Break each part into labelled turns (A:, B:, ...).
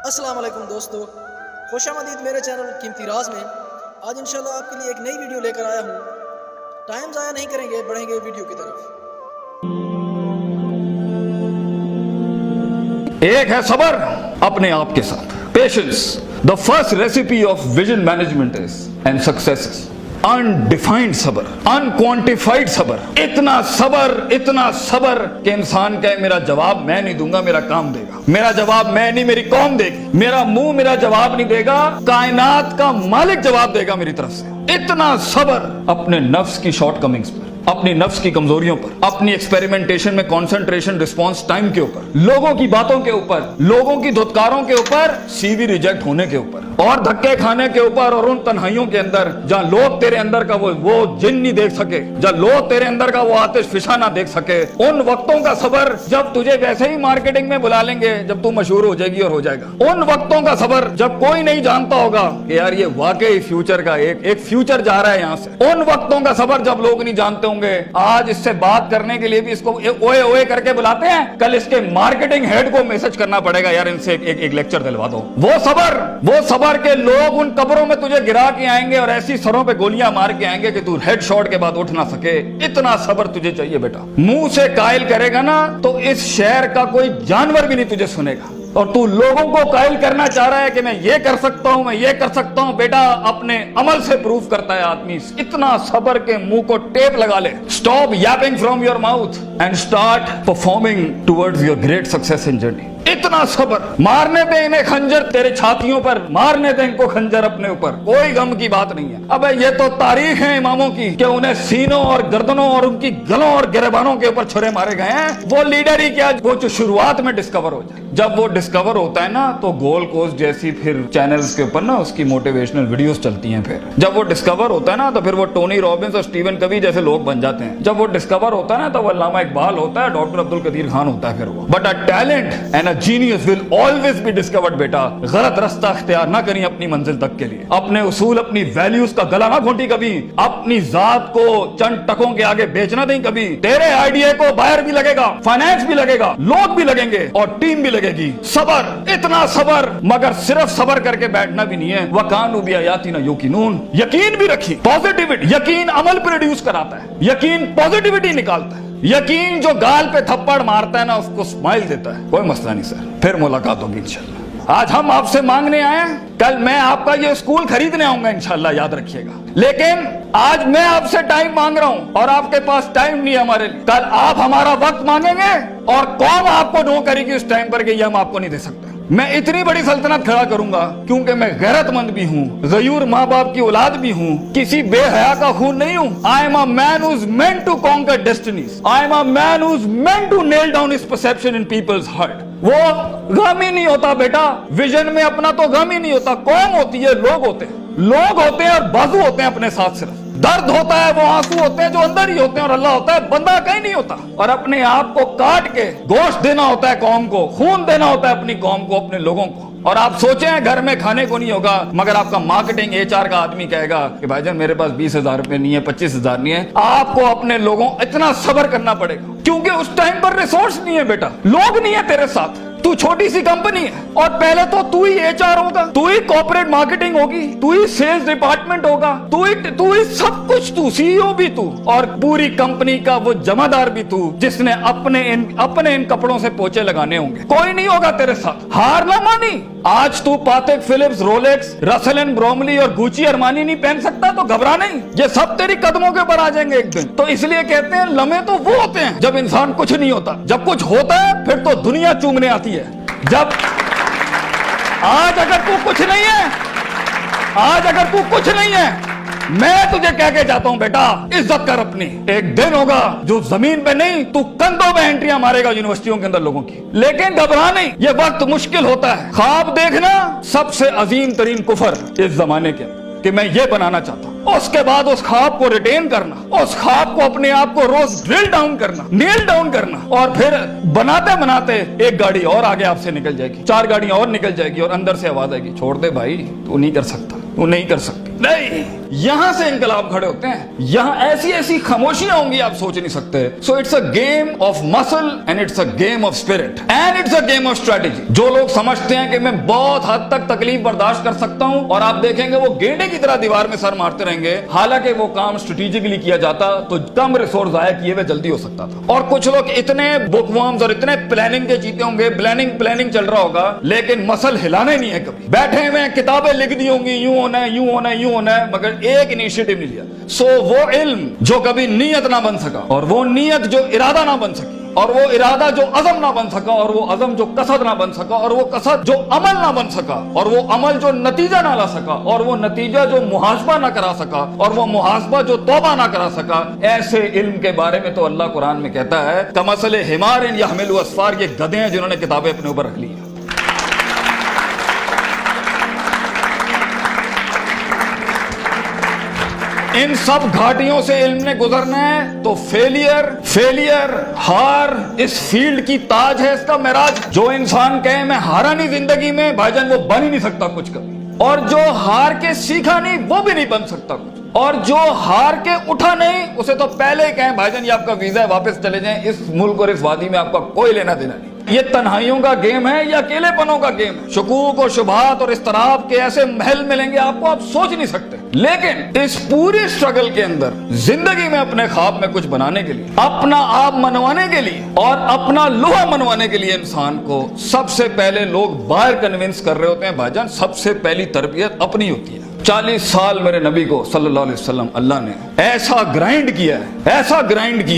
A: السلام علیکم دوستو، خوش آمدید میرے چینل قیمتی راز میں۔ آج انشاءاللہ آپ کے لیے ایک نئی ویڈیو لے کر آیا ہوں۔ ٹائم ضائع نہیں کریں گے، بڑھیں گے ویڈیو کی طرف۔
B: ایک ہے صبر اپنے آپ کے ساتھ، patience. The first recipe of vision management is and success is undefined صبر، unquantified صبر۔ اتنا صبر کہ انسان کہے میرا جواب میں نہیں دوں گا، میرا کام دے گا۔ میرا جواب میں نہیں، میری قوم دے گی۔ میرا منہ میرا جواب نہیں دے گا، کائنات کا مالک جواب دے گا میری طرف سے۔ اتنا صبر اپنے نفس کی شارٹ کمنگز پر، اپنی نفس کی کمزوریوں پر، اپنی ایکسپیریمنٹیشن میں کنسنٹریشن رسپانس ٹائم کے اوپر، لوگوں کی باتوں کے اوپر، لوگوں کی دھتکاروں کے اوپر، سی وی ریجیکٹ ہونے کے اوپر، اور دھکے کھانے کے اوپر، اور ان تنہائیوں کے اندر جہاں لوگ تیرے اندر کا وہ جن نہیں دیکھ سکے، جہاں لوگ تیرے اندر کا وہ آتش فشاں نہ دیکھ سکے، ان وقتوں کا صبر جب تجھے ویسے ہی مارکیٹنگ میں بلا لیں گے جب تو مشہور ہو جائے گی اور ہو جائے گا۔ ان وقتوں کا صبر جب کوئی نہیں جانتا ہوگا کہ یار یہ واقعی فیوچر کا ایک فیوچر جا رہا ہے یہاں سے۔ ان وقتوں کا صبر جب لوگ نہیں جانتے ہوں گے۔ آج اس سے بات کرنے کے لیے بھی اس کو اوئے اوئے کر کے بلاتے ہیں، کل اس کے مارکیٹنگ ہیڈ کو میسج کرنا پڑے گا یار ان سے ایک لیکچر دلوا دو۔ وہ صبر کے لوگ ان قبروں میں تجھے گرا کے آئیں گے اور ایسی سروں پہ گولیاں مار کے آئیں گے کہ تو ہیڈ شاٹ کے بعد اٹھ نہ سکے۔ اتنا صبر تجھے چاہیے بیٹا۔ منہ سے قائل کرے گا نا تو اس شہر کا کوئی جانور بھی نہیں تجھے سنے گا، اور تو لوگوں کو قائل کرنا چاہ رہا ہے کہ میں یہ کر سکتا ہوں، میں یہ کر سکتا ہوں۔ بیٹا اپنے عمل سے پروف کرتا ہے آدمی۔ اتنا صبر کے منہ کو ٹیپ لگا لے۔ Stop yapping from your mouth and start performing towards your great success in journey۔ اتنا صبر۔ مارنے دے انہیں خنجر تیرے چھاتیوں پر، مارنے دے ان کو خنجر اپنے اوپر، کوئی غم کی بات نہیں ہے۔ ابے یہ تو تاریخ ہے اماموں کی کہ انہیں سینوں اور گردنوں اور ان کی گلوں اور گریبانوں کے اوپر چھرے مارے گئے ہیں۔ وہ لیڈر ہی کیا وہ جو شروعات میں ڈسکور ہو جائے، جب وہ ڈسکور ہوتا ہے نا تو گول کوسٹ جیسی پھر چینلز کے اوپر نا اس کی موٹیویشنل ویڈیوز چلتی ہیں۔ پھر جب وہ ڈسکور ہوتا ہے نا تو پھر وہ ٹونی رابنس اور سٹیون کوی جیسے لوگ بن جاتے ہیں۔ جب وہ ڈسکور ہوتا ہے نا تو وہ علامہ اقبال ہوتا ہے، ڈاکٹر عبدالقدیر خان ہوتا ہے۔ پھر وہ but a talent and genius will always be discovered۔ بیٹا غلط رستہ اختیار نہ کریں اپنی منزل تک کے لیے۔ اپنے اصول، اپنی ویلیوز کا گلا نہ گھونٹی کبھی۔ اپنی ذات کو چند ٹکوں کے آگے بیچنا نہیں کبھی۔ تیرے آئیڈیا کو بائر بھی لگے گا، فائنانس بھی لگے گا، لوگ بھی لگیں گے اور ٹیم بھی لگے گی۔ صبر، اتنا صبر، مگر صرف صبر کر کے بیٹھنا بھی نہیں ہے۔ وَكَانُوا بِآيَاتِنَا يُوقِنُونَ۔ یقین بھی رکھی، پازیٹیوٹی۔ یقین عمل پروڈیوس کراتا ہے، یقین پازیٹیوٹی نکالتا ہے۔ یقین جو گال پہ تھپڑ مارتا ہے نا اس کو اسمائل دیتا ہے۔ کوئی مسئلہ نہیں سر، پھر ملاقات ہوگی انشاءاللہ۔ آج ہم آپ سے مانگنے آئے ہیں، کل میں آپ کا یہ اسکول خریدنے آؤں گا انشاءاللہ، یاد رکھیے گا۔ لیکن آج میں آپ سے ٹائم مانگ رہا ہوں اور آپ کے پاس ٹائم نہیں ہے ہمارے لیے۔ کل آپ ہمارا وقت مانگیں گے اور قوم آپ کو نو کرے گی اس ٹائم پر کہ یہ ہم آپ کو نہیں دے سکتے۔ میں اتنی بڑی سلطنت کھڑا کروں گا کیونکہ میں غیرت مند بھی ہوں، غیور ماں باپ کی اولاد بھی ہوں، کسی بے حیا کا خون نہیں ہوں۔ I am a man who's meant to conquer destinies۔ I am a man who's meant to nail down his perception in people's heart۔ وہ غم ہی نہیں ہوتا بیٹا، ویژن میں اپنا تو غم ہی نہیں ہوتا۔ قوم ہوتی ہے، لوگ ہوتے ہیں، لوگ ہوتے ہیں اور بازو ہوتے ہیں اپنے ساتھ۔ صرف درد ہوتا ہے، وہ آنسو ہوتے ہیں جو اندر ہی ہوتے ہیں، اور اللہ ہوتا ہے بندہ کہیں نہیں ہوتا۔ اور اپنے آپ کو کاٹ کے گوشت دینا ہوتا ہے قوم کو، خون دینا ہوتا ہے اپنی قوم کو، اپنے لوگوں کو۔ اور آپ سوچیں گھر میں کھانے کو نہیں ہوگا مگر آپ کا مارکیٹنگ HR کا آدمی کہے گا کہ بھائی جان میرے پاس 20,000 روپے نہیں ہے، 25,000 نہیں ہے۔ آپ کو اپنے لوگوں اتنا صبر کرنا پڑے گا کیونکہ اس ٹائم پر ریسورس نہیں ہے بیٹا، لوگ نہیں ہے تیرے ساتھ۔ تو چھوٹی سی کمپنی ہے اور پہلے تو ہی HR ہوگا، تو ہی کارپوریٹ مارکیٹنگ ہوگی، تو ہی سیلز ڈپارٹمنٹ ہوگا، تو ہی سب کچھ، تو CEO بھی تو، اور پوری کمپنی کا وہ جمع دار بھی تو جس نے اپنے ان کپڑوں سے پوچھے لگانے ہوں گے۔ کوئی نہیں ہوگا تیرے ساتھ، ہار نہ مانی۔ آج تو پاتک فلپس، رولیکس، رسل اینڈ بروملی اور گوچی ارمانی نہیں پہن سکتا تو گھبرا نہیں، یہ سب تیری قدموں کے اوپر آ جائیں گے ایک دن۔ تو اس لیے کہتے ہیں لمحے تو وہ ہوتے ہیں جب انسان کچھ نہیں ہوتا، جب کچھ ہوتا ہے پھر تو دنیا چومنے آتی ہے۔ جب آج اگر تو کچھ نہیں ہے، میں تجھے کہہ کے جاتا ہوں بیٹا عزت کر اپنی۔ ایک دن ہوگا جو زمین پہ نہیں تو کندھوں پہ انٹریاں مارے گا یونیورسٹیوں کے اندر لوگوں کی۔ لیکن گھبرا نہیں، یہ وقت مشکل ہوتا ہے۔ خواب دیکھنا سب سے عظیم ترین کفر اس زمانے کے کہ میں یہ بنانا چاہتا ہوں، اس کے بعد اس خواب کو ریٹین کرنا، اس خواب کو اپنے آپ کو روز ڈرل ڈاؤن کرنا، نیل ڈاؤن کرنا، اور پھر بناتے ایک گاڑی اور آگے آپ سے نکل جائے گی، 4 گاڑیاں اور نکل جائے گی اور اندر سے آواز آئے گی چھوڑ دے بھائی تو نہیں کر سکتا۔ وہ نہیں کر سکتی. نہیں, یہاں سے انقلاب کھڑے ہوتے ہیں. یہاں ایسی ایسی خاموشیاں ہوں گی آپ سوچ نہیں سکتے. So it's a game of muscle and it's a game of spirit and it's a game of strategy. جو لوگ سمجھتے ہیں کہ میں بہت حد تک تکلیف برداشت کر سکتا ہوں, اور آپ دیکھیں گے وہ گینڈے کی طرح دیوار میں سر مارتے رہیں گے, حالانکہ وہ کام اسٹریٹجیکلی کیا جاتا تو کم ریسورس ضائع کیے ہوئے جلدی ہو سکتا تھا. اور کچھ لوگ اتنے بک ورمز اور اتنے پلاننگ کے چیتے ہوں گے, پلاننگ چل رہا ہوگا, لیکن مسل ہلانے نہیں ہے کبھی. بیٹھے ہوئے کتابیں لکھ دی ہوں گی, یوں ہونا ہے, یوں ہونا ہے, یوں ہونا ہے, مگر ایک انیشیٹو نہیں لیا. سو وہ علم جو کبھی نیت نہ بن سکا, اور وہ نیت جو ارادہ نہ بن سکی, اور وہ ارادہ جو عزم نہ بن سکا, اور وہ عزم جو قصد نہ بن سکا, اور وہ قصد جو عمل نہ بن سکا, اور وہ عمل جو نتیجہ نہ لا سکا, اور وہ نتیجہ جو محاسبہ نہ کرا سکا, اور وہ محاسبہ جو توبہ نہ کرا سکا, ایسے علم کے بارے میں تو اللہ قرآن میں کہتا ہے کمثل حمار یحمل اسفار, یہ گدھے ہیں جنہوں نے کتابیں اپنے اوپر رکھ لی ہیں. ان سب گھاٹیوں سے علم نے گزرنا ہے تو فیلئر ہار اس فیلڈ کی تاج ہے, اس کا معراج. جو انسان کہے میں ہارا نہیں زندگی میں, بھائی جان وہ بن ہی نہیں سکتا کچھ کبھی. اور جو ہار کے سیکھا نہیں وہ بھی نہیں بن سکتا کچھ. اور جو ہار کے اٹھا نہیں اسے تو پہلے ہی کہیں بھائی جان یہ آپ کا ویزا ہے, واپس چلے جائیں, اس ملک اور اس وادی میں آپ کا کوئی لینا دینا نہیں. یہ تنہائیوں کا گیم ہے یا اکیلے پنوں کا گیم ہے. شکوک اور شبہات اور اضطراب کے ایسے محل ملیں گے آپ کو, آپ سوچ نہیں سکتے. لیکن اس پوری سٹرگل کے اندر زندگی میں اپنے خواب میں کچھ بنانے کے لیے, اپنا آپ منوانے کے لیے, اور اپنا لوہا منوانے کے لیے انسان کو سب سے پہلے لوگ باہر کنونس کر رہے ہوتے ہیں. بھائی جان سب سے پہلی تربیت اپنی ہوتی ہے. 40 سال میرے نبی کو صلی اللہ علیہ وسلم اللہ نے ایسا گرائنڈ کیا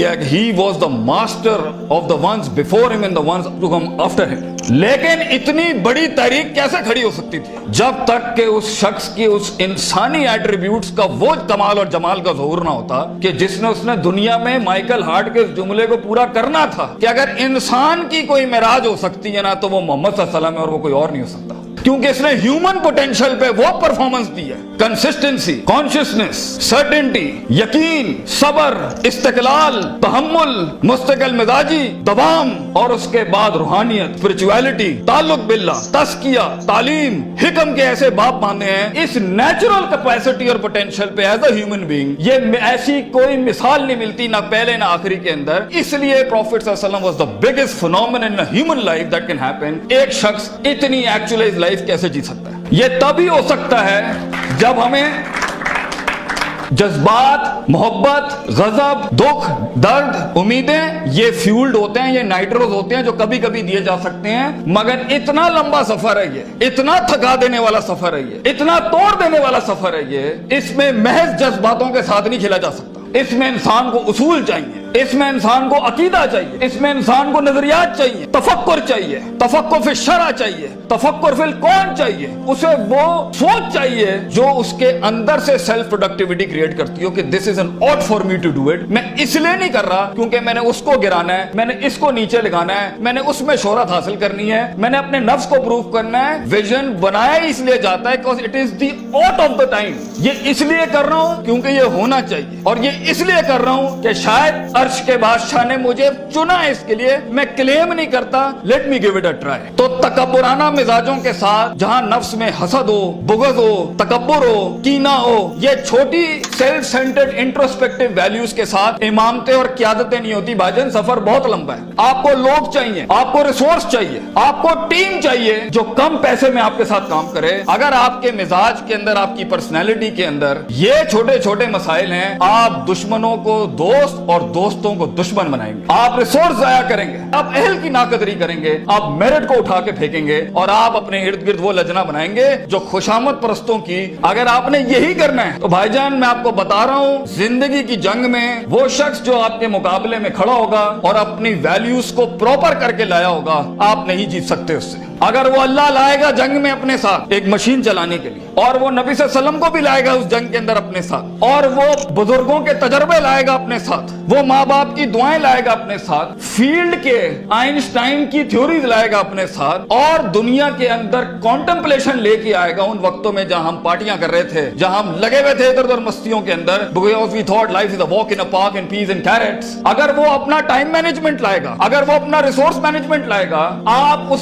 B: ہے کہ he was the master of the ones before him and the ones to come after him. لیکن اتنی بڑی تحریک کیسے کھڑی ہو سکتی تھی جب تک کہ اس شخص کی اس انسانی ایٹریبیوٹس کا وہ کمال اور جمال کا ظہور نہ ہوتا کہ جس نے دنیا میں مائیکل ہارٹ کے اس جملے کو پورا کرنا تھا کہ اگر انسان کی کوئی معراج ہو سکتی ہے نا تو وہ محمد صلی اللہ علیہ وسلم ہے, اور وہ کوئی اور نہیں ہو سکتا. کیونکہ اس نے ہیومن پوٹینشل پہ وہ پرفارمنس دی ہے, کنسسٹنسی, کانشیسنس, سرٹنٹی, یقین, صبر, استقلال, تحمل, مستقل مزاجی, دوام, اور اس کے بعد روحانیت, اسپرچویلٹی, تعلق باللہ, تزکیہ, تعلیم, حکم کے ایسے باب باندھے ہیں. اس نیچرل کیپیسٹی اور پوٹینشل پہ ایز اے ہیومن بینگ یہ ایسی کوئی مثال نہیں ملتی, نہ پہلے نہ آخری کے اندر. اس لیے پروفیٹ صلی اللہ علیہ وسلم was the biggest phenomenon in human life that can happen. ایک شخص اتنی ایکچوئلائز لائف کیسے جی سکتا ہے؟ یہ تبھی ہو سکتا ہے جب ہمیں جذبات, محبت, غضب, دکھ, درد, امیدیں یہ فیولڈ ہوتے ہیں, یہ نائٹروز ہوتے ہیں جو کبھی کبھی دیے جا سکتے ہیں. مگر اتنا لمبا سفر ہے یہ, اتنا تھکا دینے والا سفر ہے یہ, اتنا توڑ دینے والا سفر ہے یہ. اس میں محض جذباتوں کے ساتھ نہیں کھیلا جا سکتا. اس میں انسان کو اصول چاہیے, اس میں انسان کو عقیدہ چاہیے, اس میں انسان کو نظریات چاہیے, تفکر چاہیے, تفکر فی الشرع چاہیے, تفکر فی الکون چاہیے. اسے وہ سوچ چاہیے جو اس کے اندر سے سیلف پروڈکٹیوٹی کریٹ کرتی ہو کہ this is an ought for me to do it. میں اس لیے نہیں کر رہا کیونکہ میں نے اس کو گرانا ہے, میں نے اس کو نیچے لگانا ہے, میں نے اس میں شہرت حاصل کرنی ہے, میں نے اپنے نفس کو پروف کرنا ہے. ویژن بنایا اس لیے جاتا ہے کہ it is the ought of the time. یہ اس لیے کر رہا ہوں کیونکہ یہ ہونا چاہیے, اور یہ اس لیے کر رہا ہوں کہ شاید عرش کے بادشاہ نے مجھے چنا ہے اس کے لیے. میں کلیم نہیں کرتا, let me give it a try. تو تکبرانہ مزاجوں کے ساتھ جہاں نفس میں حسد ہو, بغض ہو, تکبر ہو, کینہ ہو, یہ چھوٹی سیلف سینٹرڈ انٹروسپیکٹیو ویلیوز کے ساتھ امامتیں اور قیادتیں نہیں ہوتی. بھاجن سفر بہت لمبا ہے. آپ کو لوگ چاہیے, آپ کو ریسورس چاہیے, آپ کو ٹیم چاہیے جو کم پیسے میں آپ کے ساتھ کام کرے. اگر آپ کے مزاج کے اندر, آپ کی پرسنالٹی کے اندر یہ چھوٹے چھوٹے مسائل ہیں, آپ دشمنوں کو دوست اور دوستوں کو دشمن بنائیں گے. آپ ریسورس ضائع کریں گے, آپ اہل کی ناقدری کریں گے, آپ میرٹ کو اٹھا کے پھینکیں گے, اور آپ اپنے ارد گرد وہ لجنا بنائیں گے جو خوشامد پرستوں کی. اگر آپ نے یہی کرنا ہے تو بھائی جان میں آپ کو بتا رہا ہوں, زندگی کی جنگ میں وہ شخص جو آپ کے مقابلے میں کھڑا ہوگا اور اپنی ویلیوز کو پراپر کر کے لایا ہوگا, آپ نہیں جیت سکتے اس سے. اگر وہ اللہ لائے گا جنگ میں اپنے ساتھ ایک مشین چلانے کے لیے, اور وہ نبی صلی اللہ علیہ وسلم کو بھی لائے گا اس جنگ کے اندر اپنے ساتھ, اور وہ بزرگوں کے تجربے لائے گا اپنے ساتھ, وہ ماں باپ کی دعائیں لائے گا اپنے ساتھ, فیلڈ کے آئنسٹائن کی تھیوریز لائے گا اپنے ساتھ, اور دنیا کے اندر کانٹمپلیشن لے کے آئے گا ان وقتوں میں جہاں ہم پارٹیاں کر رہے تھے, جہاں ہم لگے ہوئے تھے ادھر ادھر مستیوں کے اندر, because we thought life is a walk in a park and peas and carrots. اگر وہ اپنا ٹائم مینجمنٹ لائے گا, اگر وہ اپنا ریسورس مینجمنٹ لائے گا, آپ اس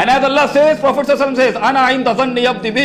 B: And as Allah says, Prophet Sallallahu Alaihi Wasallam says, "Ana inda zanni abdi bi."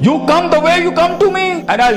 B: You come the way you come to me and I'll